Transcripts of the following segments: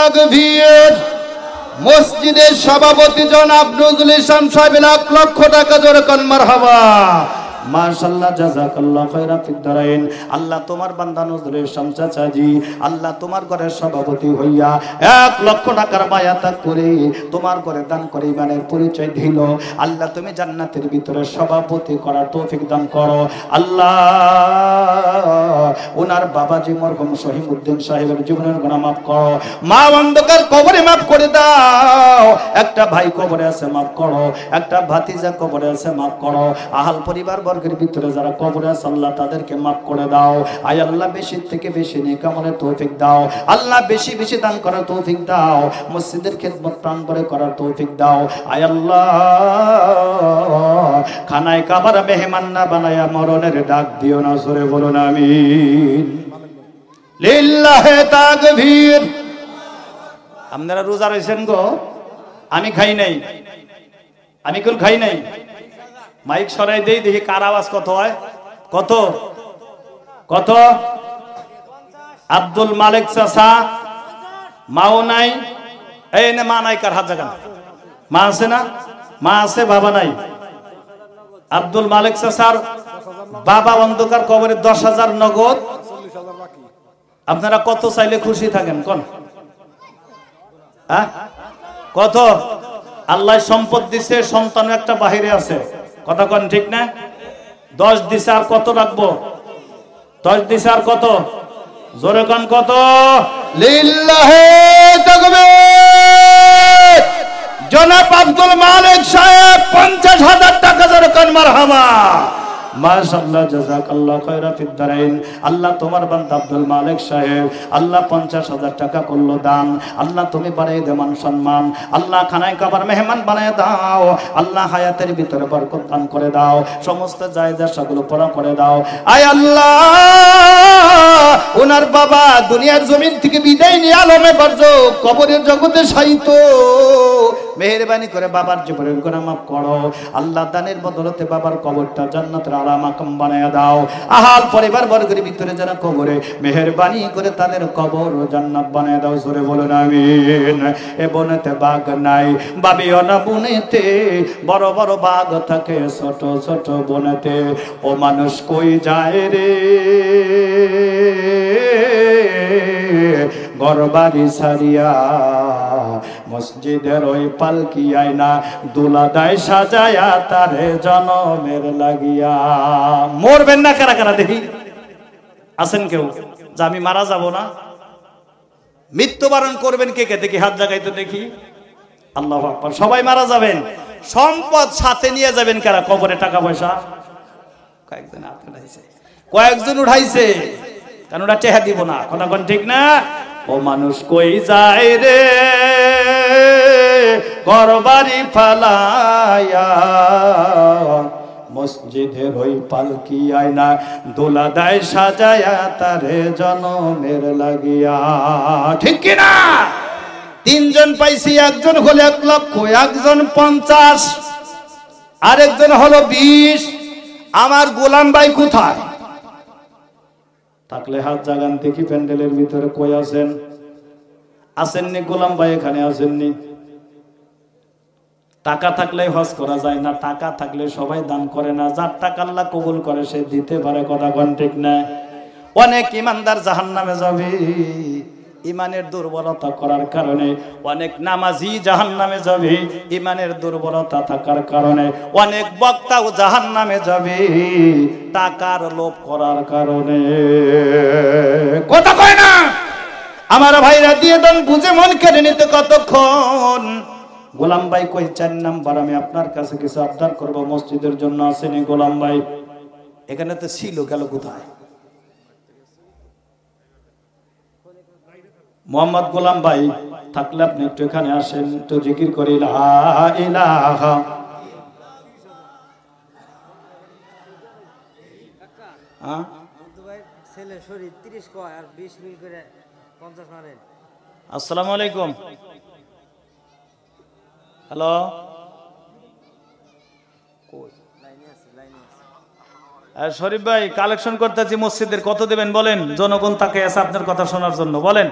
তাকবীর। মসজিদের সভাপতি জনাব নজরুল ইসলাম সাহেব 1 লক্ষ টাকা জোরে কোন মারহাবা। মাশাআল্লাহ, জাযাকাল্লাহু খায়রা ফিদ দারাইন। আল্লাহ তোমার বান্দা নজরুল ইসলাম চাচাজি আল্লাহ তোমার ঘরের সভাপতি হইয়া 1 লক্ষ টাকার বায়াত করে তোমার ঘরে দান করে ইমানের পরিচয় দিল। আল্লাহ তুমি জান্নাতের ভিতরে সভাপতি করার তৌফিক দান করো আল্লাহ। ওনার বাবাজি মরহুম শহীদউদ্দিন সাহেবের জীবনের গুনাহ মাফ করো। মা অন্ধকার কবরে মাফ করে দাও। একটা ভাই কবরে আছে মাফ করো, একটা ভাতিজা কবরে আছে মাফ করো। আহাল পরিবার বর্গের ভিতরে যারা কবরে আছে আল্লাহ তাদেরকে মাফ করে দাও। আয় আল্লাহ বেশি থেকে বেশি নেক আমলের তৌফিক দাও আল্লাহ। বেশি বেশি দান করার তৌফিক দাও। মসজিদের খিদমত প্রাণ ভরে করার তৌফিক দাও আয় আল্লাহ। খানায় কাবার মেহমান না বানায়া মরণের ডাক দিও না, জোরে বলুন আমিন। লিল্লাহি তাকবীর। আপনারা রোজা রয়েছেন গো? আমি খাই নাই, আমি কুল খাই নাই। মাইক সরাই দেই দেখি কার আওয়াজ কত হয়। কত কত? আব্দুল মালিক চাচা মাও নাই? এই না মা নাই, কার হাত জাগান? মা আছে না? মা আছে, বাবা নাই। আব্দুল মালিক চাচার বাবা অন্ধকার কবরে 10,000 নগদ। আপনারা কত চাইলে খুশি থাকেন কোন? কত? আল্লাহ সম্পদ দিছে, সন্তান একটা বাহিরে আছে, কথা কোন ঠিক না? 10 দিছে, আর কত রাখবো? 10 দিছে আর কত? জোরে কোন কত? লিল্লাহি তাকবীর। জনাব আব্দুল মালিক সাহেব 50,000 টাকা জোরে কোন মারহাবা। মাশাআল্লাহ, জাযাকাল্লাহু খায়রা ফিদ দারাইন। আল্লাহ তোমার বান্দা আব্দুল মালিক সাহেব আল্লাহ 50,000 টাকা করলো দান। আল্লাহ তুমি বাড়াই দে মান সম্মান। আল্লাহ খানায় কাবার মেহমান বানায় দাও আল্লাহ। হায়াতের ভিতরে বরকত দান করে দাও। সমস্ত জায়েজা সবগুলো পুরা করে দাও আয় আল্লাহ। ওনার বাবা দুনিয়ার জমিন থেকে বিদায় নিয়ে আলমে বারজক কবরের জগতে শায়িত। মেহেরবানি করে বাবার জীবনের গুনাহ মাফ করো আল্লাহ। দানের বদলতে বাবার কবরটা জান্নাতের আলা মাকাম বানায়া দাও। আহাল পরিবার বর্গের ভিতরে যারা কবরে, মেহেরবানি করে তাদের কবর জান্নাত বানায়া দাও, জোরে বলুন আমিন। এ বনেতে বাঘ নাই, বাবিও না বনেতে, বড় বড় বাঘ থাকে ছোট ছোট বনেতে। ও মানুষ কই যায় রে ঘরবাড়ি ছাড়িয়া, মসজিদের ওই পালকি আয়না দুলা দায় সাজায়া তারে জনমের লাগিয়া। মরবেন না কারা কারা দেখি? আছেন কেউ যে আমি মারা যাব না? মৃত্যুবরণ করবেন কে কে দেখি? হাত জাগাইতে দেখি। আল্লাহু আকবার। সবাই মারা যাবেন। সম্পদ সাথে নিয়ে যাবেন কারা? কবরে টাকা পয়সা কয়েকজন হাত উঠাইছে, কয়েকজন উঠাইছে, কারণ ওরা চেহারা দিব না, কথা কোন ঠিক না? ও মানুষ কই যায় রে ঘরবাড়ি ফালায়া, মসজিদের ওই পালকি আয়না দোলা দায় সাজায়া তারে জনমের লাগিয়া। ঠিক কিনা? 3 জন পাইছি, একজন হলো 1 লক্ষ, একজন 50, আরেকজন হলো 20। আমার গোলাম ভাই কোথায়? থাকলে হাত জাগান দেখি। প্যান্ডেলের ভিতরে কই আছেন? আসেননি গোলাম ভাই? এখানে আসেননি? টাকা থাকলে হজ করা যায় না, টাকা থাকলে সবাই দান করে না। যার টাকা আল্লাহ কবুল করে সে দিতে পারে, কথা কোন ঠিক না? অনেক ইমানদার জাহান্নামে যাবে ইমানের দুর্বলতা করার কারণে। অনেক নামাজি জাহান্নামে যাবে ইমানের দুর্বলতা থাকার কারণে। অনেক বক্তাও জাহান্নামে যাবে টাকার লোভ করার কারণে, কথা কয় না? আমার ভাইরা দিয়ে দেন, বুঝে মন কেড়ে নিতে কতক্ষণ? গোলাম ভাই কই? 4 নাম্বার। আমি আপনার কাছে কিছু আবদার করব, মসজিদের জন্য আসেনি গোলাম ভাই? এখানে তো ছিল, গেল কোথায়? মোহাম্মদ গোলাম ভাই থাকলে আপনি একটু এখানে আসেন, একটু জিকির করি লা ইলাহা। আসসালামু আলাইকুম। হ্যালো, শরীফ ভাই কালেকশন করতেছি মসজিদের, কত দেবেন বলেন? জনগণ তাকে আছে আপনার কথা শোনার জন্য, বলেন।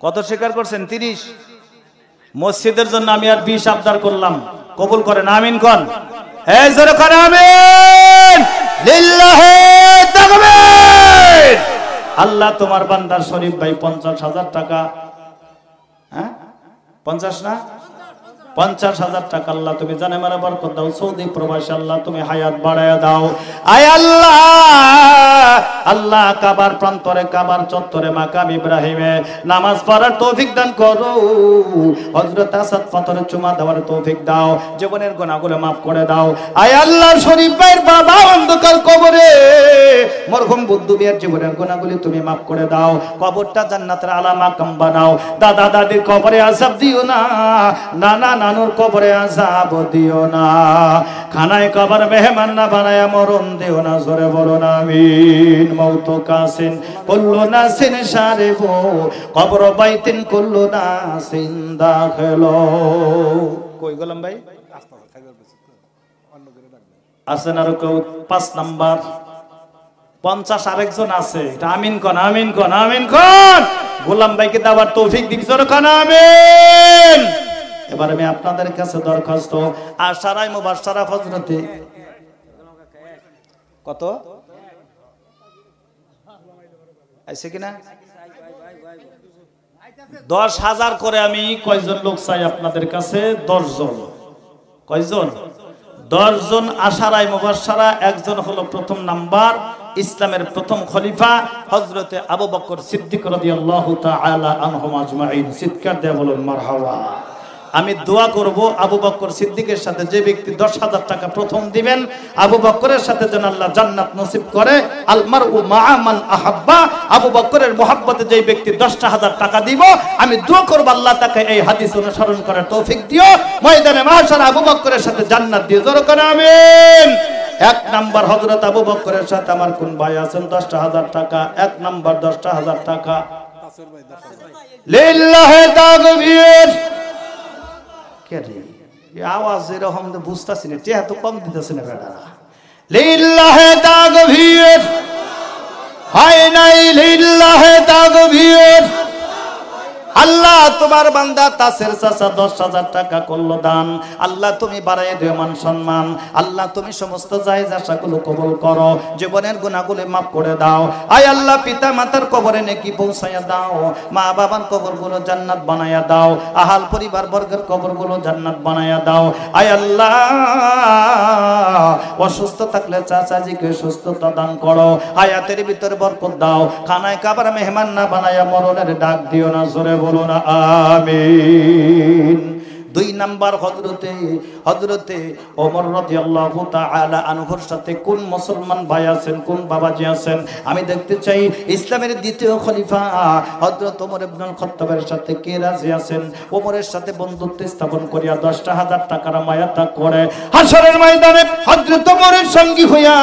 কত স্বীকার করছেন? 30। মসজিদের জন্য আমি আর 20 আবদার করলাম, কবুল করেন, আমিন কোন। এই জোরে করে আমিন। লিল্লাহি তাকবীর। আল্লাহ তোমার বান্দার শরীফ ভাই 50,000 টাকা, হ্যাঁ 50 না 50,000 টাকা আল্লাহ তুমি জানে মারা বরকত দাও। সৌদি প্রবাসী আল্লাহ তুমি হায়াত বাড়ায়া দাও। আয় আল্লাহ, আল্লাহ কাবার প্রান্তরে কাবার চত্বরে মাকাম ইব্রাহিমে নামাজ পড়ার তৌফিক দান করো। হযরত আসাদ পাথরে চুমা দেওয়ার তৌফিক দাও। জীবনের গুনাহগুলো মাফ করে দাও। আয় আল্লাহ, শরীফ ভাইয়ের বাবা অন্ধকার কবরে মরহুম বুদ্ধু মিয়ার জীবনের গুনাহগুলি তুমি মাফ করে দাও। কবরটা জান্নাতের আলা মাকাম বানাও। দাদা দাদির কবরে আযাব দিও না, নানা নানুর কবরে আযাব দিও না। খানায় কবর মেহমান না বানায়া মরণ দিও না। জোরে বলো না আমিন। মৌত কাসিন কুল্লু নাসিন শারিবু কবর বাইতিন কুল্লু নাসিন দাখিলু। কই গেলাম ভাই? আছেন আর কেউ? 5 নাম্বার 50 আরেকজন আছে, এটা আমিন কোন, আমিন কোন, আমিন কোন। গোলাম ভাইকে দেওয়ার তৌফিক দিন, জোরে কোন আমিন। এবার আমি আপনাদের কাছে দরখাস্ত, আশারায়ে মুবাশশারা ফজরতে কত আইছে কিনা? 10,000 করে আমি কয়জন লোক চাই আপনাদের কাছে? 10 জন। কয়জন? 10 জন আশারায়ে মুবাশশারা। একজন হলো প্রথম নাম্বার ইসলামের প্রথম খলিফা হযরতে আবু বকর সিদ্দিক রাদিয়াল্লাহু তাআলা আনহু আজমাইন। চিৎকার দিয়ে বলুন মারহাবা। আমি দোয়া করব আবু বকর সিদ্দিকের সাথে যে ব্যক্তি 10,000 টাকা প্রথম দিবেন, আবু বকরের সাথে যেন আল্লাহ জান্নাত নসিব করে। আল মারউ মা'a মান আহাব্বা। আবু বকরের মহব্বতে যে ব্যক্তি 10,000 টাকা দিব, আমি দোয়া করব আল্লাহ তাকে এই হাদিস অনুসরণ করার তৌফিক দিও। ময়দানে মাহশার আবু বকরের সাথে জান্নাত দিও। জোরে করে আমিন। 1 নাম্বার হযরত আবু বকরের সাথে আমার কোন ভাই আছেন? 10,000 টাকা। 1 নাম্বার 10,000 টাকা। লিল্লাহি তাকবীর। আওয়াজ এরকম বুঝতেছি না, টেহা তো কম দিতেছে না বেটারা। লিল্লাহি তাকবীর। হয় নাই লিল্লাহি তাকবীর। আল্লাহ তোমার বান্দা তাসের চাচা 10,000 টাকা করলো দান। আল্লাহ তুমি বাড়াই দিও মান সম্মান। আল্লাহ তুমি সমস্ত জায়েজ আশাগুলো কবুল করো। জীবনের গুনাহগুলো মাফ করে দাও। আয় আল্লাহ, পিতা মাতার কবরে নেকি পৌঁছায়া দাও। মা বাবার কবরগুলো জান্নাত বানায়া দাও। আহাল পরিবার বর্গের কবরগুলো জান্নাত বানায়া দাও। আয় আল্লাহ, অসুস্থ থাকলে চাচাজিকে সুস্থতা দান করো। হায়াতের ভিতরে বরকত দাও। খানায় কাবার মেহমান না বানায়া মরণের ডাক দিও না। জোরে বলুন আমিন। 2 নাম্বার হযরতে ওমর রাদিয়াল্লাহু তাআলা আনহুর সাথে কোন মুসলমান ভাই আছেন, কোন বাবাজি আছেন? আমি দেখতে চাই ইসলামের দ্বিতীয় খলিফা হযরত ওমর ইবনুল খাত্তাবের সাথে কে রাজি আছেন? ওমরের সাথে বন্ধুত্ব স্থাপন করিয়া 10,000 টাকার মায়াতা করে হাশরের ময়দানে হযরত ওমরের সঙ্গী হইয়া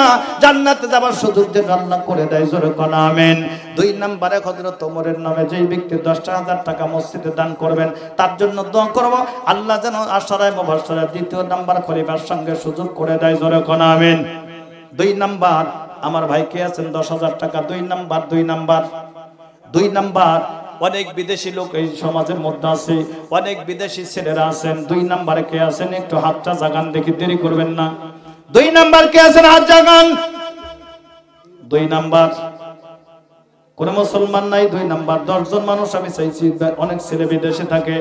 জান্নাতে যাবার সুযোগ যে আল্লাহ করে দেয়। জোরে কোন আমিন। 2 নম্বরে হযরত ওমরের নামে যেই ব্যক্তি 10,000 টাকা মসজিদে দান করবেন, তার জন্য দোয়া করব আল্লাহ যেন আশারায়ে মুবাশশারা দ্বিতীয় নাম্বার খলিফার সঙ্গে সুযোগ করে দেয়। জোরে কোন আমিন। 2 নাম্বার আমার ভাই কে আছেন? 10,000 টাকা। 2 নাম্বার অনেক বিদেশি লোক এই সমাজের মধ্যে আছে, অনেক বিদেশি ছেলেরা আছেন। 2 নাম্বারে কে আছেন? একটু হাতটা জাগান দেখি, দেরি করবেন না। 2 নাম্বার কে আছেন? হাত জাগান। 2 নাম্বার কোন মুসলমান নাই? 2 নাম্বার 10 জন মানুষ আমি চাইছি। অনেক ছেলে বিদেশে থাকে।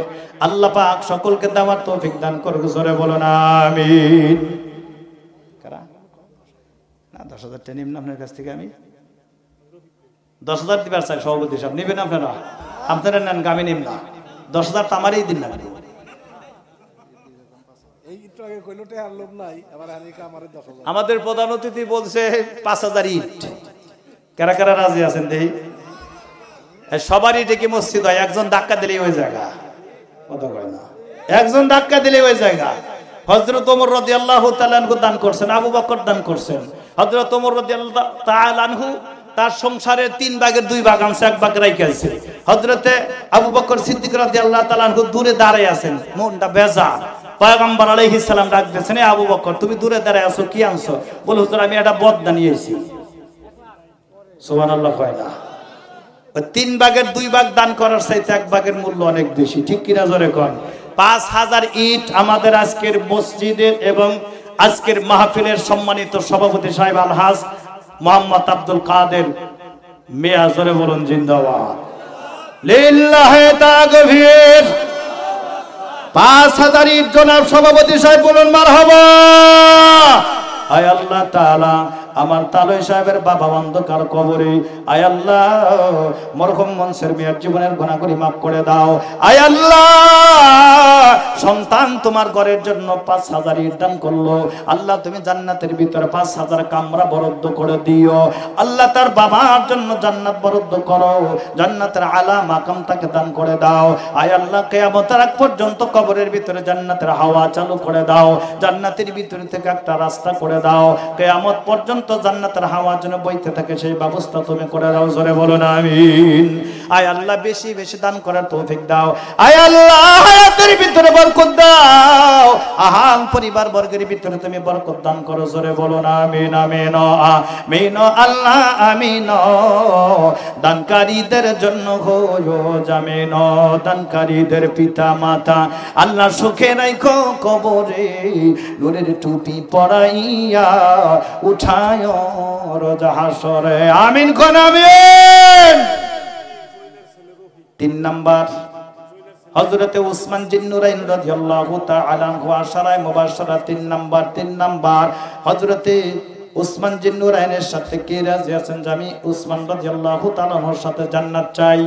আল্লাহ পাক সকলকে দেওয়ার তৌফিক দান করুক। জোরে বলুন আমিন। কারা না 10,000 টা নিন আপনার কাছ থেকে? আমি 10,000 দিবার চাই। সভাপতি সাহেব নেবেন আপনারা? আপনারা নেন, আমি নিব না। 10,000 তো আমারই দিন না। আমাদের প্রধান অতিথি বলছে 5,000 ইট। কারা কারা রাজি আছেন দেখি? সবারই ডেকে মসজিদ হয়, একজন ধাক্কা দিলেই ওই জায়গা। কথা কয় না, একজন ধাক্কা দিলেই ওই জায়গা। হযরত ওমর রাদিয়াল্লাহু তাআলা আনহু দান করছেন, আবু বকর দান করছেন। হযরত ওমর রাদিয়াল্লাহু তাআলা আনহু তার সংসারে 3 ভাগের 2 ভাগ আনছে, 1 ভাগ রাইখাছে। হযরতে আবু বকর সিদ্দিক রাদিয়াল্লাহু তাআলা আনহু দূরে দাঁড়ায় আছেন, মনটা বেজা। পয়গম্বর আলাইহিস সালাম ডাক দিয়েছেন, আবু বকর তুমি দূরে দাঁড়ায় আছো, কি আনছো? বলে হুজুর আমি একটা বদনা নিয়ে এসেছি। সুবহানাল্লাহ কয় না? 3 ভাগের 2 ভাগ দান করার চাইতে 1 ভাগের মূল্য অনেক বেশি, ঠিক কিনা জোরে কোন? 5000 ইট আমাদের আজকের মসজিদের এবং আজকের মাহফিলের সম্মানিত সভাপতি সাহেব আলহাজ মোহাম্মদ আব্দুল কাদের মিয়া, জোরে বলুন জিন্দাবাদ। লিল্লাহি তাকবীর। 5000 ইট জনাব সভাপতি সাহেব বলুন মারহাবা। আয় আল্লাহ তাআলা আমার তালয় সাহেবের বাবা অন্ধকার কবরে, আয় আল্লাহ মরহুম মনসুর মিয়ার জীবনের গুনাহগুলি মাফ করে দাও। আয় আল্লাহ সন্তান তোমার ঘরের জন্য 5000 ইট দান করলো, আল্লাহ তুমি জান্নাতের ভিতরে 5000 কামরা বরাদ্দ করে দিও। আল্লাহ তার বাবার জন্য জান্নাত বরাদ্দ করো, জান্নাতের আলা মাকাম তাকে দান করে দাও। আয় আল্লাহ কিয়ামতের আগ পর্যন্ত কবরের ভিতরে জান্নাতের হাওয়া চালু করে দাও, জান্নাতের ভিতরে থেকে একটা রাস্তা করে দাও, কিয়ামত পর্যন্ত জান্নাতের হাওয়া যেন বইতে থাকে সেই ব্যবস্থা তুমি করে দাও, জোরে বলুন আমিন। আয় আল্লাহ বেশি বেশি দান করার তৌফিক দাও। আয় আল্লাহ হায়াতের ভিতরে বরকত দাও, আহাল পরিবার বর্গের ভিতরে তুমি বরকত দান করো, জোরে বলুন আমিন আমিন আমিন আল্লাহ আমিন। দানকারীদের জন্য হয়ো জামিন, দানকারীদের পিতা মাতা আল্লাহ সুখে রাখো কবরে, নূরের টুপি পরাইয়া উঠায় রোজা হাসরে, আমিন কোন আমিন। 3 নাম্বার হযরতে উসমান জিন্নুরাইন রাদিয়াল্লাহু তাআলা আনহু আশারায়ে মুবাশশারা 3 নাম্বার হযরতে উসমান জিন্নুরাইনের সাথে কে রাজি আছেন যে আমি উসমান রাদিয়াল্লাহু তাআলা আনহুর সাথে জান্নাত চাই?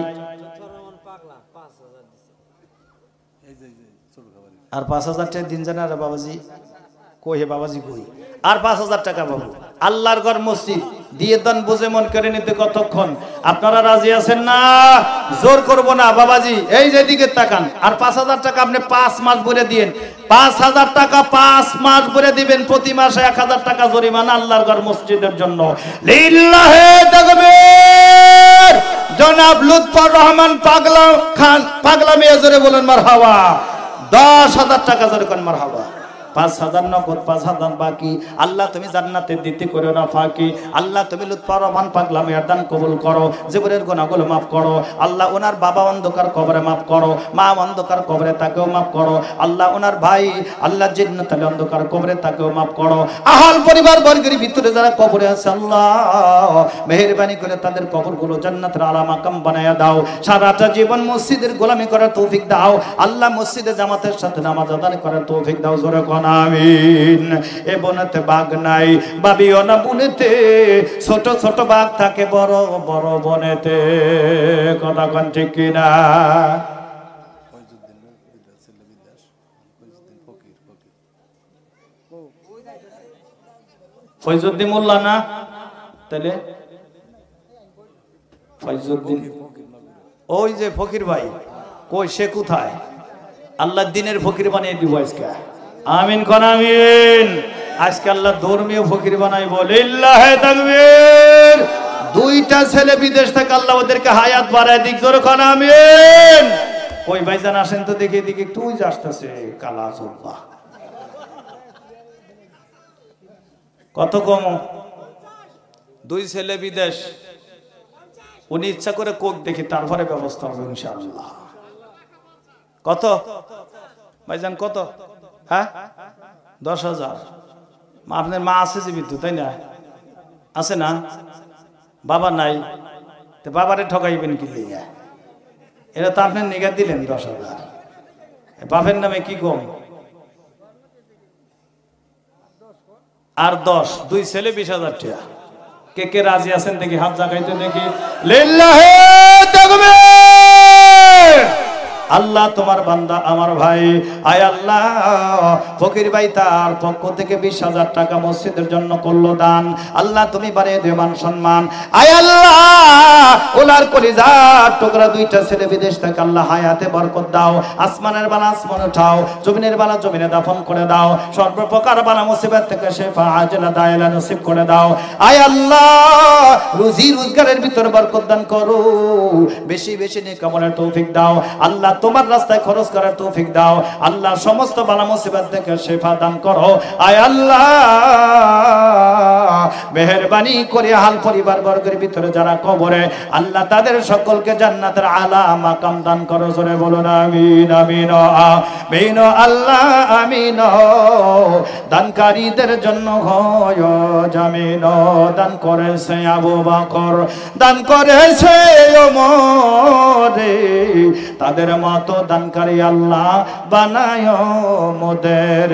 আর 5000 টাকা দিন জানা রে বাবাজি, কই হে বাবাজি কই? আর 5000 টাকা বাবু, আল্লাহর ঘর মসজিদ দিয়ে দেন, বুঝে মন করে নিতে কতক্ষণ? আপনারা রাজি আছেন না? জোর করব না বাবাজি, এই যে দিকে তাকান। আর 5000 টাকা আপনি 5 মাস ভরে দিয়েন, 5000 টাকা 5 মাস ভরে দিবেন, প্রতি মাসে 1000 টাকা জরিমানা আল্লাহর ঘর মসজিদের জন্য। লিল্লাহি তাকবীর। জনাব লুৎফর রহমান পাগলা খান, পাগলা মিয়া জোরে বলেন মারহাবা। 10000 টাকা জোরে কোন মারহাবা। 5000 নগদ, 5000 বাকি। আল্লাহ তুমি জান্নাতে দিতে করো না ফাঁকি। আল্লাহ তুমি লুৎফর রহমান পাগলা মিয়ার দান কবুল করো, জীবনের গুনাহগুলো মাফ করো। আল্লাহ ওনার বাবা অন্ধকার কবরে মাফ করো, মা অন্ধকার কবরে তাকেও মাফ করো। আল্লাহ ওনার ভাই আল্লাহ জান্নাতুল অন্ধকার কবরে তাকেও মাফ করো। আহাল পরিবার বর্গের ভিতরে যারা কবরে আছে আল্লাহ মেহেরবানি করে তাদের কবরগুলো জান্নাতের আলা মাকাম বানায়া দাও। সারাটা জীবন মসজিদের গোলামি করার তৌফিক দাও আল্লাহ, মসজিদে জামাতের সাথে নামাজ আদায় করার তৌফিক দাও, জোরে আমিন। এ বনেতে বাঘ নাই, বাবিও না বনেতে, ছোট ছোট বাঘ থাকে বড় বড় বনেতে, কথা কোন ঠিক কিনা? ফয়জুদ্দিন মোল্লা না? তাহলে ফয়জুদ্দিন ওই যে ফকির ভাই, কই সে কোথায়? আল্লাহ দিনের ফকির বানিয়ে দিব আজকে, আমিন কোন আমিন। আজকে আল্লাহ ধর্মীয় ফকির বানাইবো, লিল্লাহি তাকবীর। 2টা ছেলে বিদেশ থেকে আল্লাহ ওদেরকে হায়াত বাড়ায় দিক, জোরে কোন আমিন। ওই ভাইজান আসেন তো দেখি, এদিকে একটু ওই যে আসতেছে কালা জোব্বা, কত কম? 2 ছেলে বিদেশ, উনি ইচ্ছা করে কোক দেখি, তারপরে ব্যবস্থা হবে ইনশাআল্লাহ। কত ভাইজান কত? হ্যাঁ 10,000। আপনার মা আছে জীবিত তাই না? আছে না? বাবা নাই, তো বাবারে ঠকাইবেন কি লিয়া? এটা তো আপনার নিগা দিলেন 10,000, বাপের নামে কি কম? আর 10, 2 ছেলে 20,000 টাকা। কে কে রাজি আছেন দেখি হাত জাগাইতে দেখি, লিল্লাহি তাকবীর। আল্লাহ তোমার বান্দা আমার ভাই, আয় আল্লাহ ফকির ভাই তার পক্ষ থেকে 20,000 টাকা মসজিদের জন্য করলো দান, আল্লাহ তুমি বাড়িয়ে দিও মান সম্মান। আয় আল্লাহ ওলার কলিজার টুকরা 2টা ছেলে বিদেশ থেকে আল্লাহ হায়াতে বরকত দাও, আসমানের বালা আসমান উঠাও, জমিনের বালা জমিনে দাফন করে দাও, সর্বপ্রকার বালা মুসিবত থেকে শেফা আজলা দায়লা নসিব করে দাও। আয় আল্লাহ রুজি রোজগারের ভিতরে বরকত দান করো, বেশি বেশি নেক আমলের তৌফিক দাও আল্লাহ। তোমার রাস্তায় খরচ করার তৌফিক দাও আল্লাহ সমস্ত বালা মুসিবত থেকে শিফা দান করো আয় আল্লাহ মেহেরবানি করে হাল পরিবার বর্গের ভিতরে যারা কবরে আল্লাহ তাদের সকলকে জান্নাতের আলা মাকাম দান করো জোরে বলুন আমিন আমিন আমিন আল্লাহ আমিন দানকারীদের জন্য হয় জামিন দান করেছে আবু বকর দান করেছে ওমর তাদের মতো দানকারী আল্লাহ বানায় মোদের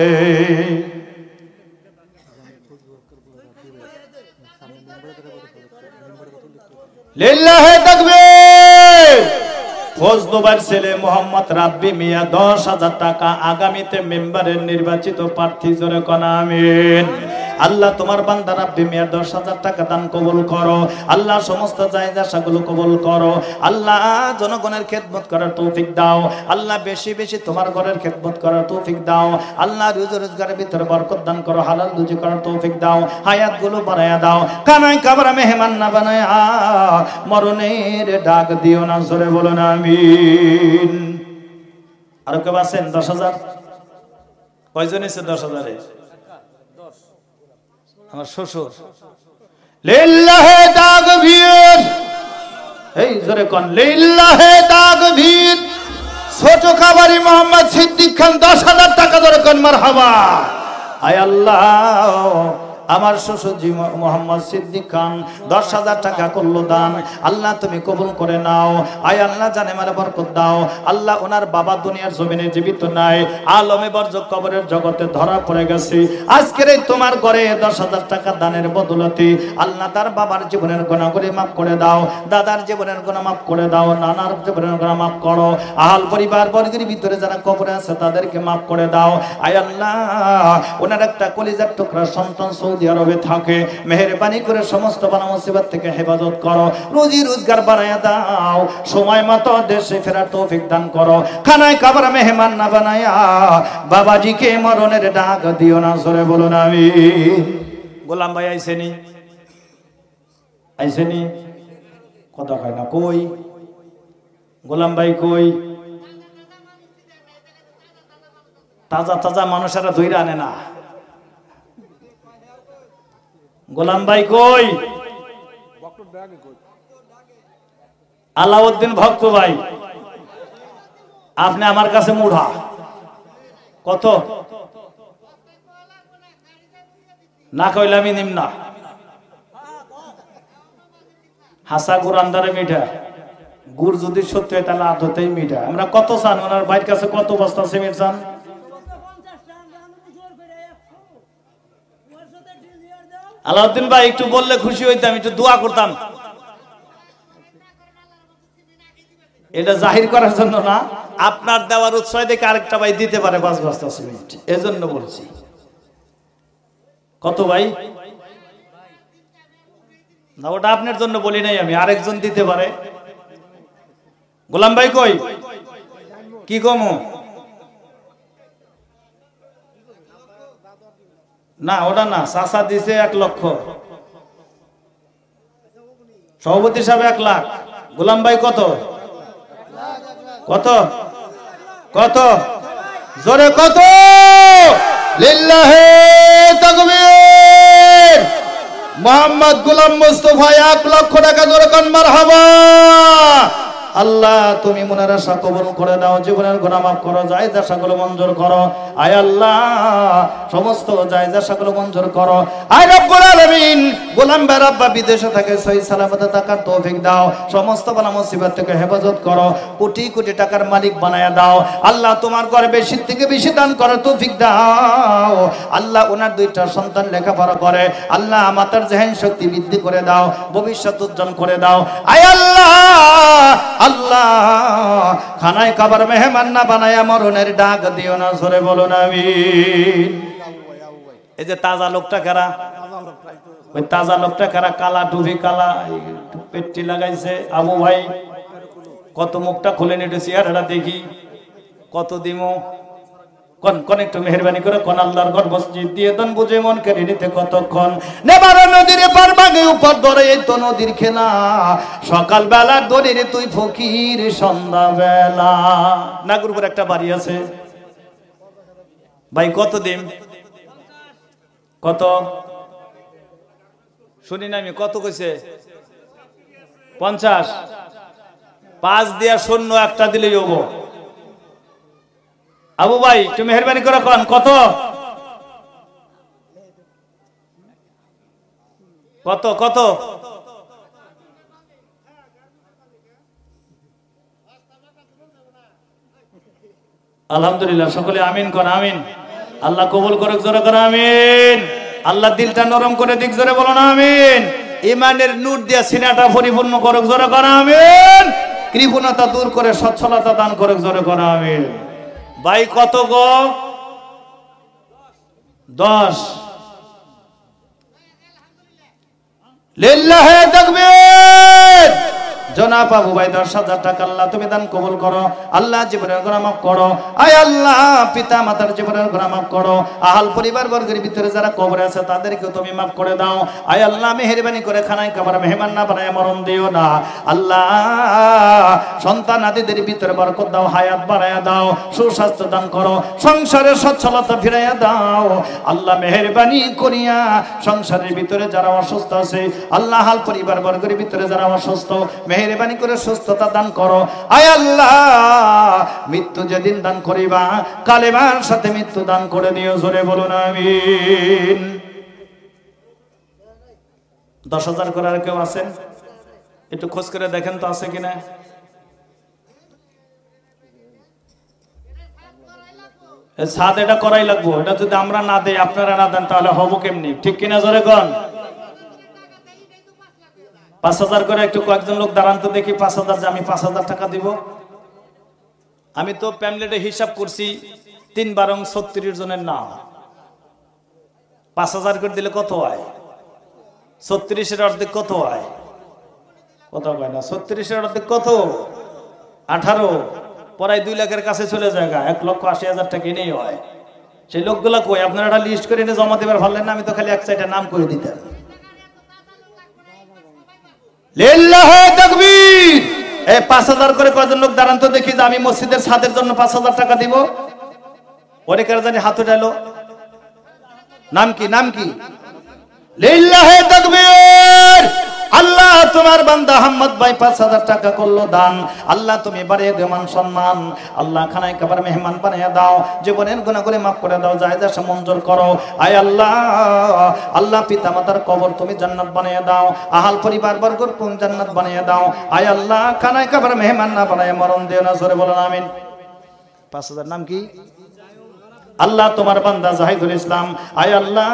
লিল্লাহি তাকবীর ফজলুবার ছেলে মোহাম্মদ রাব্বি মিয়া 10,000 টাকা আগামীতে মেম্বারের নির্বাচিত প্রার্থী জোরে কোন আমিন আল্লাহ তোমার বান্দা রাব্বি মিয়া 10,000 টাকা দান কবুল করো আল্লাহ সমস্ত জায়গাগুলো কবুল করো আল্লাহ জনগণের খেদমত করার তৌফিক দাও আল্লাহ বেশি বেশি তোমার ঘরের খেদমত করার তৌফিক দাও আল্লাহ রুজি রোজগারের ভিতরে বরকত দান করো হালাল রুজি করার তৌফিক দাও হায়াতগুলো বাড়ায়া দাও কানায় কাবরা মেহমান না বানায়া মরণের ডাক দিও না জোরে বলো না আমিন আর কেউ আছেন 10,000 কয়জন এসে 10,000 আমার শ্বশুর লিল্লাহি তাকবীর এই জোরে কোন লিল্লাহি তাকবীর ছোট কাবারি মোহাম্মদ সিদ্দিক খান 10,000 টাকা জোরে কোন মারহাবা আয় আল্লাহ আমার শ্বশুরজি মোহাম্মদ সিদ্দিক খান 10,000 টাকা করলো দান আল্লাহ তুমি কবুল করে নাও আয় আল্লাহ জানে মারে বরকত দাও আল্লাহ ওনার বাবা দুনিয়ার জমিনে জীবিত নাই আলমে বরজক কবরের জগতে ধরা পড়ে গেছে আজকের এই তোমার ঘরে 10,000 টাকা দানের বদলতে আল্লাহ তার বাবার জীবনের গুনাহগুলি maaf করে দাও দাদার জীবনের গুনাহ maaf করে দাও নানার জীবনের গুনাহ maaf করো আহল পরিবার বর্গের ভিতরে যারা কবরে আছে তাদেরকে maaf করে দাও আয় আল্লাহ ওনার একটা কলিজার টুকরা সন্তান সৌদি আরবে থাকে মেহেরবানি করে সমস্ত বালা মুসিবত থেকে হেফাজত করো রুজি রোজগার বাড়ায়া দাও সময় মতো দেশে ফেরার তৌফিক দান করো খানায় কাবরা মেহমান না বানায়া বাবাজিকে মরণের ডাক দিও না জোরে বলুন আমিন গোলাম ভাই আইছেনি কথা কয় না কই গোলাম ভাই কই তাজা তাজা মানুষেরা ধইরা আনে না গোলাম ভাই কই আলাউদ্দিন ভক্ত ভাই আপনি আমার কাছে মুড়া কত না কইলে আমি নিম না হাসা গুড় আন্দারে মিঠা গুড় যদি সত্যি হয় তাহলে আদতেই মিঠা আমরা কত চান ওনার ভাইয়ের কাছে কত বস্তা সিমেন্ট চান আলাউদ্দিন ভাই একটু বললে খুশি হইতাম একটু দোয়া করতাম এটা জাহির করার জন্য না আপনার দেওয়ার উৎসাহ দেখে আরেকটা ভাই দিতে পারে 5 বস্তা সিমেন্ট এজন্য বলছি কত ভাই না ওটা আপনার জন্য বলি নাই আমি আরেকজন দিতে পারে গোলাম ভাই কই কি কমো না ওটা না চাচা দিছে 1 লক্ষ সভাপতি সাহেব 1 লাখ গোলাম ভাই কত কত কত জোরে কত লিল্লাহি তাকবীর মোহাম্মদ গোলাম মুস্তাফা 1 লক্ষ টাকা জোরে কোন মারহাবা আল্লাহ তুমি মনের আশা কবুল করে দাও জীবনের গুনাহ maaf করো জায়েজ আশাগুলো মঞ্জুর করো আয় আল্লাহ সমস্ত জায়েজ আশাগুলো মঞ্জুর করো আয় রব্বুল আলামিন গোলাম ভাই আব্বা বিদেশে থাকে সহি সালামতে থাকার তৌফিক দাও সমস্ত বালা মুসিবত থেকে হেফাজত করো কোটি কোটি টাকার মালিক বানায়া দাও আল্লাহ তোমার ঘরে বেশি থেকে বেশি দান করার তৌফিক দাও আল্লাহ ওনার 2টা সন্তান লেখাপড়া করে আল্লাহ আমাদের জেহেন শক্তি বৃদ্ধি করে দাও ভবিষ্যৎ উজ্জ্বল করে দাও আয় আল্লাহ আল্লাহ খানায় কাবার মেহমান না বানায়া মরণের ডাক দিও না জোরে বলুন আমিন এই যে তাজা লোকটা কারা ওই তাজা লোকটা কারা কালা টুপি কালা পেট্টি লাগাইছে আবু ভাই কত মুখটা খুলে নিতে চেহারাটা দেখি কত দিমো কোন কোন একটু মেহেরবানি করে কোন আল্লাহর ঘর মসজিদ দিয়ে দেন বুঝে মন কেড়ে নিতে কতক্ষণ নেবার নদীর পার বাগে উপর ধরে এই তো নদীর খেলা সকাল বেলা দড়ির তুই ফকির সন্ধ্যা বেলা নাগরপুর একটা বাড়ি আছে ভাই কত দিন কত শুনি না আমি কত কইছে 50 5 দিয়া শূন্য একটা দিলেই হবো আবু ভাই তুমি মেহেরবানি করে কোন কত কত কত আলহামদুলিল্লাহ সকলে আমিন কোন আমিন আল্লাহ কবুল করুক জোরে করে আমিন আল্লাহ দিলটা নরম করে দিক জোরে বলো না আমিন ইমানের নূর দিয়া সিনাটা পরিপূর্ণ করুক জোরে করে আমিন কৃপণতা দূর করে সচ্ছলতা দান করুক জোরে করে আমিন ভাই কত গো 10 লিল্লাহি তাকবীর জনাব আবু ভাই 10,000 টাকা আল্লাহ তুমি দান কবুল করো আল্লাহ জীবনের গুনাহ মাফ করো আয় আল্লাহ পিতা মাতার জীবনের গুনাহ মাফ করো আহল পরিবার বর্গের ভিতরে যারা কবরে আছে তাদেরকে তুমি মাফ করে দাও আয় আল্লাহ মেহেরবানি করে খানায় কাবার মেহমান না বানায় মরণ দিও না আল্লাহ সন্তান আদিদের ভিতরে বরকত দাও হায়াত বাড়ায়া দাও সুস্বাস্থ্য দান করো সংসারে সচ্ছলতা ফিরাইয়া দাও আল্লাহ মেহেরবানি করিয়া সংসারের ভিতরে যারা অসুস্থ আছে আল্লাহ আহল পরিবার বর্গের ভিতরে যারা অসুস্থ মেহেরবানি করে সুস্থতা দান করো আয় আল্লাহ মৃত্যু যেদিন দান করিবা কালেমার সাথে মৃত্যু দান করে দিও জোরে বলুন আমিন 10,000 করে আর কেউ আছেন একটু খোঁজ করে দেখেন তো আছে কিনা সাদ এটা করাই লাগবো এটা যদি আমরা না দেই আপনারা না দেন তাহলে হবো কেমনি ঠিক কিনা জোরে কোন 5,000 করে একটু কয়েকজন লোক দাঁড়ান তো দেখি 5,000 যে আমি 5,000 টাকা দিব আমি তো প্যামলেটে হিসাব করছি 3 36 জনের নাম 5,000 করে দিলে কত হয় 36 এর অর্ধেক কত হয় কত হয় না 36 এর অর্ধেক কত 18 পরায় 2 লাখের কাছে চলে যায় 1,80,000 টাকা এনেই হয় সেই লোকগুলা কই আপনারা একটা লিস্ট করে এনে জমা দিবার ভাবলেন না আমি তো খালি এক সাইডে নাম করে দিতাম লিল্লাহি তাকবীর এই 5,000 করে কয়জন লোক দাঁড়ান তো দেখি যে আমি মসজিদের ছাদের জন্য 5,000 টাকা দিব ওরে কার জানি হাত উঠালো নাম কি লিল্লাহি তাকবীর আল্লাহ তোমার বান্দা আহমদ ভাই 5,000 টাকা করলো দান আল্লাহ তুমি বাড়িয়ে দিও মান সম্মান আল্লাহ খানায় কাবার মেহমান বানিয়ে দাও জীবনের গুনাহগুলো maaf করে দাও জায়েজা মঞ্জুর করো আয় আল্লাহ আল্লাহ পিতা মাতার কবর তুমি জান্নাত বানিয়ে দাও আহল পরিবার বর্গের কোন জান্নাত বানিয়ে দাও আয় আল্লাহ খানায় কাবার মেহমান না বানায় মরণ দিও না জোরে বলেন আমিন 5,000 নাম কি আল্লাহ তোমার বান্দা জাহিদুল ইসলাম আয় আল্লাহ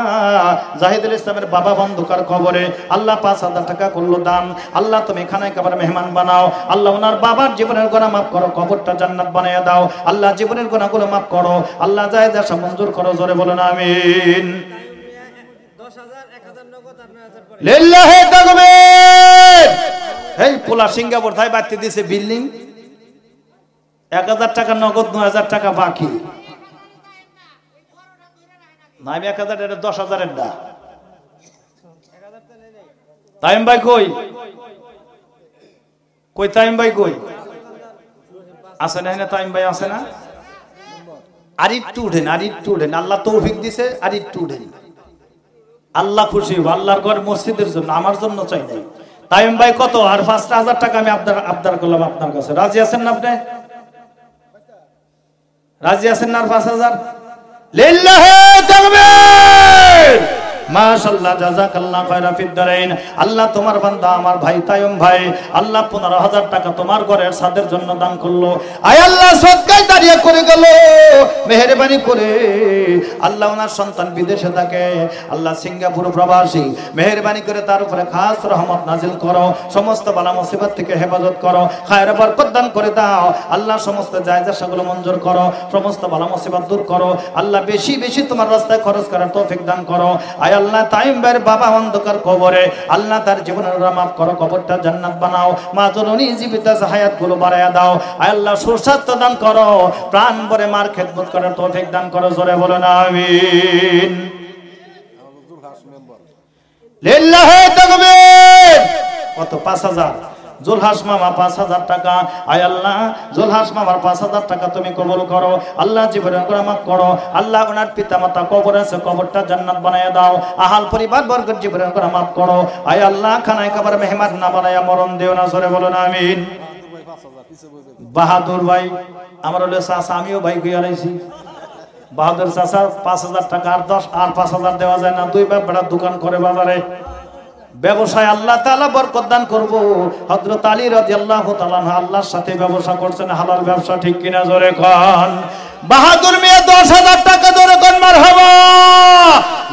জাহিদুল ইসলামের বাবা বন্ধুকার কবরে আল্লাহ 5,000 টাকা করলো দান আল্লাহ তুমি খানায় কাবার মেহমান বানাও আল্লাহ ওনার বাবার জীবনের গুনাহ maaf করো কবরটা জান্নাত বানিয়ে দাও আল্লাহ জীবনের গুনাহগুলো maaf করো আল্লাহ জায়েজা মঞ্জুর করো জোরে বলেন আমিন 10,000 1,000 নগদ আর 9,000 পরে লিল্লাহি তাকবীর এই পোলা সিঙ্গাপুর থাই বাড়তে দিয়েছে বিল্ডিং 1,000 টাকা নগদ 9,000 টাকা বাকি না আমি 1,000 এটা 10,000 এর দা তাইম ভাই কই তাইম ভাই কই আছে না তাইম ভাই আছে না আর একটু উঠেন আল্লাহ তৌফিক দিছে আর একটু উঠেন আল্লাহ খুশি আল্লাহর ঘর মসজিদের জন্য আমার জন্য চাই নাই তাইম ভাই কত আর 5,000 টাকা আমি আবদার করলাম আপনার কাছে রাজি আছেন না আপনি রাজি আছেন না 5,000 লিল্লাহি তাকবীর মাশাআল্লাহ জাযাকাল্লাহু খায়রা ফিদ দারাইন আল্লাহ তোমার বান্দা আমার ভাই তাইম ভাই আল্লাহ 15,000 টাকা তোমার ঘরের ছাদের জন্য দান করলো আয় আল্লাহ সদকায় দাঁড়িয়ে করে গেল মেহেরবানি করে আল্লাহ ওনার সন্তান বিদেশে থাকে আল্লাহ সিঙ্গাপুর প্রবাসী মেহেরবানি করে তার উপরে খাস রহমত নাজিল করো সমস্ত বালা মুসিবত থেকে হেফাজত করো খায়ের বরকত দান করে দাও আল্লাহ সমস্ত জায়েজা সেগুলো মঞ্জুর করো সমস্ত বালা মুসিবত দূর করো আল্লাহ বেশি বেশি তোমার রাস্তায় খরচ করার তৌফিক দান করো আয় আল্লাহ তাইম ভাইয়ের বাবা অন্ধকার কবরে, আল্লাহ তার জীবনের গুনাহ মাফ করো, কবরটা জান্নাত বানাও, মা জননী জীবিত আছে হায়াত গুলো বাড়ায়া দাও, আয় আল্লাহ সুস্বাস্থ্য দান করো, প্রাণ ভরে মার খেদমত করার তৌফিক দান করো, জোরে বলুন আমিন। লিল্লাহি তাকবীর। কত? 5000। জুলহাস মামা 5000 টাকা। আয় আল্লাহ জুলহাস মামার 5000 টাকা তুমি কবুল করো, আল্লাহ জীবনের গুনাহ মাফ করো, আল্লাহ ওনার পিতামাতা কবর আছে, কবরটা জান্নাত বানায়া দাও, আহাল পরিবার বর্গের জীবনের গুনাহ মাফ করো, আয় আল্লাহ খানায় কাবার মেহমান না বানায়া মরণ দিও না, জোরে বলুন আমিন। বাহাদুর ভাই আমার হলো চাচা, আমিও ভাই কইয়া রাইছি। বাহাদুর চাচা 5000 টাকা আর 5000 দেওয়া যায় না, দুই বাপ বেড়া দোকান করে বাজারে, ব্যবসায় আল্লাহ তাআলা বরকত দান করব। হযরত আলী রাদিয়াল্লাহু তাআলা আল্লাহর সাথে ব্যবসা করছেন, হালাল ব্যবসা, ঠিক কিনা জোরে কোন। বাহাদুর মিয়া 10000 টাকা জোরে কোন মারহাবা।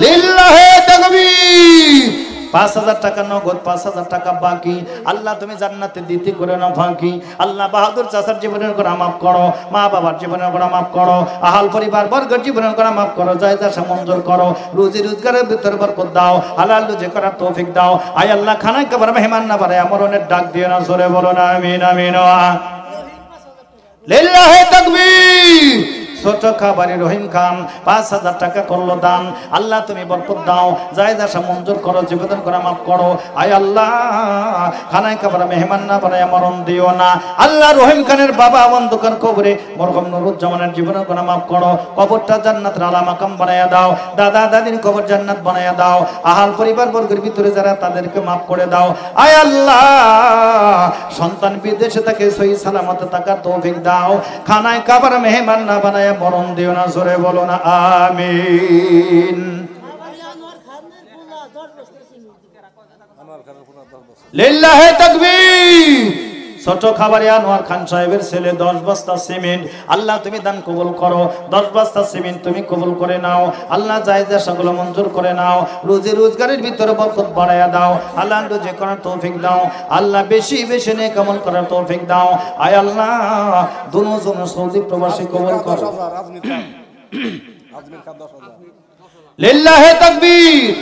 লিল্লাহি তাকবীর। 5000 টাকা নগদ, 5000 টাকা বাকি, আল্লাহ তুমি জান্নাতে দিতে করে না ফাঁকি। আল্লাহ বাহাদুর চাচার জীবনের গুনাহ মাফ করো, মা বাবার জীবনের গুনাহ মাফ করো, আহাল পরিবার বর্গের জীবনের গুনাহ মাফ করো, জায়েজ আশা মঞ্জুর করো, রুজি রোজগারের ভিতর বরকত দাও, হালাল রুজি করার তৌফিক দাও, আয় আল্লাহ খানায় কাবার মেহমান না বানায় মরণের ডাক দিও না, জোরে বলো না আমিন আমিন। লিল্লাহি তাকবীর। ছোট খাবারি রহিম খান 5000 টাকা করলো দান, আল্লাহ তুমি বরকত দাও, জায়েজ আশা মঞ্জুর করো, জীবন করা মাফ করো, আয় আল্লাহ খানায় কাবার মেহমান না বানায় মরণ দিও না। আল্লাহ রহিম খানের বাবা অন্ধকার কবরে মরহুম নুরুজ্জামানের জীবনের গুনাহ মাফ করো, কবরটা জান্নাতের আলা মাকাম বানায়া দাও, দাদা দাদির কবর জান্নাত বানায়া দাও, আহাল পরিবার বর্গের ভিতরে যারা তাদেরকে মাফ করে দাও, আয় আল্লাহ সন্তান বিদেশে থাকে সহি সালামতে থাকার তৌফিক দাও, খানায় কাবার মেহমান না বানায় মরণ দিও না, জোরে বলো না আমিন। লিল্লাহি তাকবীর। ছোট খাবারে আনোয়ার খান সাহেবের ছেলে 10 বস্তা সিমেন্ট, আল্লাহ তুমি দান কবুল করো, 10 বস্তা সিমেন্ট তুমি কবুল করে নাও, আল্লাহ জায়েজ আশাগুলো মঞ্জুর করে নাও, রুজি রোজগারের ভিতরে বরকত বাড়ায়া দাও, আল্লাহ রুজি করার তৌফিক দাও, আল্লাহ বেশি বেশি নেক আমল করার তৌফিক দাও, আয় আল্লাহ দুজন সৌদি প্রবাসী কবুল করো। লিল্লাহি তাকবীর।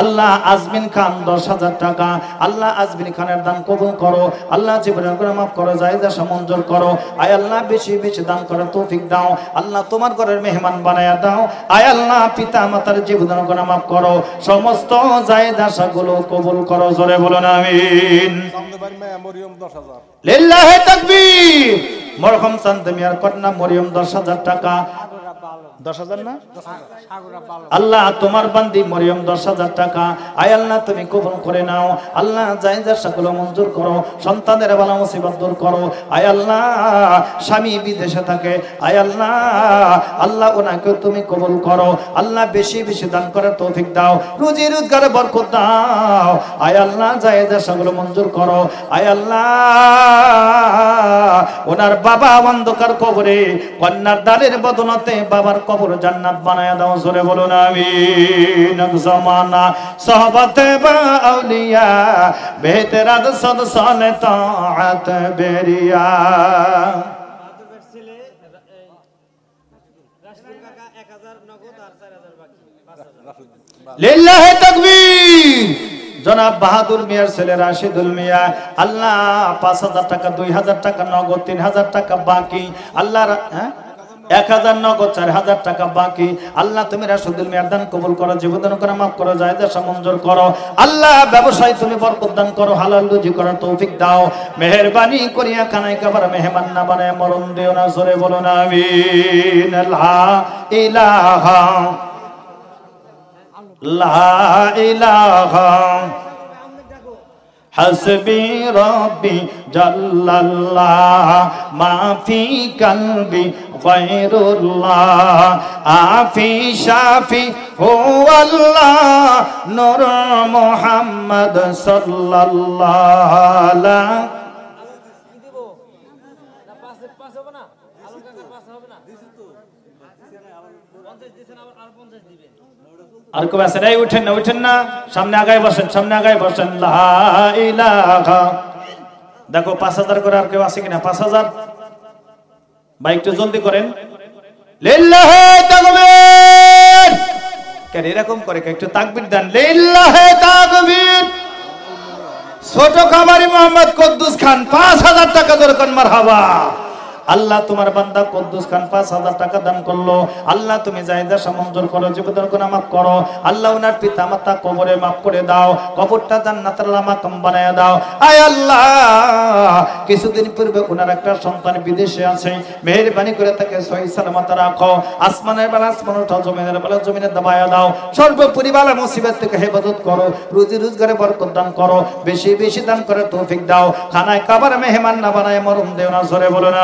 আল্লাহ আজমিন খান 10,000 টাকা, আল্লাহ আজমিন খানের দান কবুল করো, আল্লাহ জীবনের গুনাহ মাফ করো, জায়েজ আশা মঞ্জুর করো, আয় আল্লাহ বেশি বেশি দান করার তৌফিক দাও, আল্লাহ তোমার ঘরের মেহমান বানায়া দাও, আয় আল্লাহ পিতা মাতার জীবনের গুনাহ মাফ করো, সমস্ত জায়েজ আশাগুলো কবুল করো, জোরে বলুন আমিন। লিল্লাহি তাকবীর। মরহুম চান্দ মিয়ার কন্যা মরিয়ম 10,000 টাকা, 10,000 না? আল্লাহ তোমার বান্দি মরিয়ম 10,000 টাকা, আয় আল্লাহ তুমি কবুল করে নাও, আল্লাহ জায়েজ আশাগুলো মঞ্জুর করো, সন্তানের বালা মুসিবত দূর করো, আয় আল্লাহ স্বামী বিদেশে থাকে, আয় আল্লাহ আল্লাহ ওনাকে তুমি কবুল করো, আল্লাহ বেশি বেশি দান করার তৌফিক দাও, রুজি রোজগারে বরকত দাও, আয় আল্লাহ জায়েজ আশাগুলো মঞ্জুর করো, আয় আল্লাহ ওনার বাবা অন্ধকার কবরে কন্যার দালের বদলতে বাবার কবর জান্নাত বানায়া দাও, জোরে বলুন আমিন। জামানা সাহাবাতে বা আউলিয়া বেহতরাত সদসানে তাআত বেরিয়া। ছেলে রাশিদুল কাকা 1000 নগদ আর 4000 বাকি 5000। লিল্লাহি তাকবীর। জনাব বাহাদুর মিয়ার ছেলে রাশিদুল মিয়া, আল্লাহ 5000 টাকা, 2000 টাকা নগদ, 3000 টাকা বাকি, আল্লাহ 1000 নগদ, 4000 টাকা বাকি, আল্লাহ তুমি রাশিদুল মিয়ার দান কবুল করো, জীবন করে মাফ করো, জায়েজ আশা মঞ্জুর করো, আল্লাহ ব্যবসায় তুমি বরকত দান করো, হালাল রুজি করার তৌফিক দাও, মেহেরবানি করিয়া খানায় কাবার মেহমান না বানায় মরণ দিও না, জোরে বলুন আমিন। লা ইলাহা লা ইলাহা হাসবি রব্বি জাল্লাল্লাহ মা ফি কলবি গায়রুল্লাহ আফি শাফি হুয়াল্লাহ নূর মুহাম্মদ সাল্লাল্লাহু আলাইহি। আর কেউ আছেন? এই উঠেন না, উঠেন না, সামনে আগায় বসেন, সামনে আগায় বসেন। লা ইলাহা। দেখো 5000 করে আর কেউ আছে কিনা? 5000 ভাই একটু জলদি করেন। লিল্লাহি তাকবীর। কেন এরকম করে একটু তাকবীর দেন, লিল্লাহে তাকবীর। ছোট খামারি মোহাম্মদ কুদ্দুস খান 5000 টাকা দরকার, মারহাবা। আল্লাহ তোমার বান্দা কুদ্দুস খান 5000 টাকা দান করলো। আল্লাহ তুমি জায়েজা সামঞ্জুর করো, জীবনের গুনাহ মাফ করো। আল্লাহ ওনার পিতা মাতা কবরে মাফ করে দাও, কবরটা জান্নাতের মাকাম বানায়া দাও। আয় আল্লাহ, কিছুদিন পূর্বে ওনার একটা সন্তান বিদেশে আছে, মেহেরবানি করে তাকে সহি সালামত রাখো। আসমানের বেলা আসমান উঠাও, জমিনের বেলা জমিনে দবায়া দাও। সর্বোপরি বালা মুসিবত থেকে হেফাজত করো, রুজি রোজগারে বরকত দান করো, বেশি বেশি দান করে তৌফিক দাও। খানায় কাবার মেহমান না বানায় মরণ দেও না, জোরে বলো না।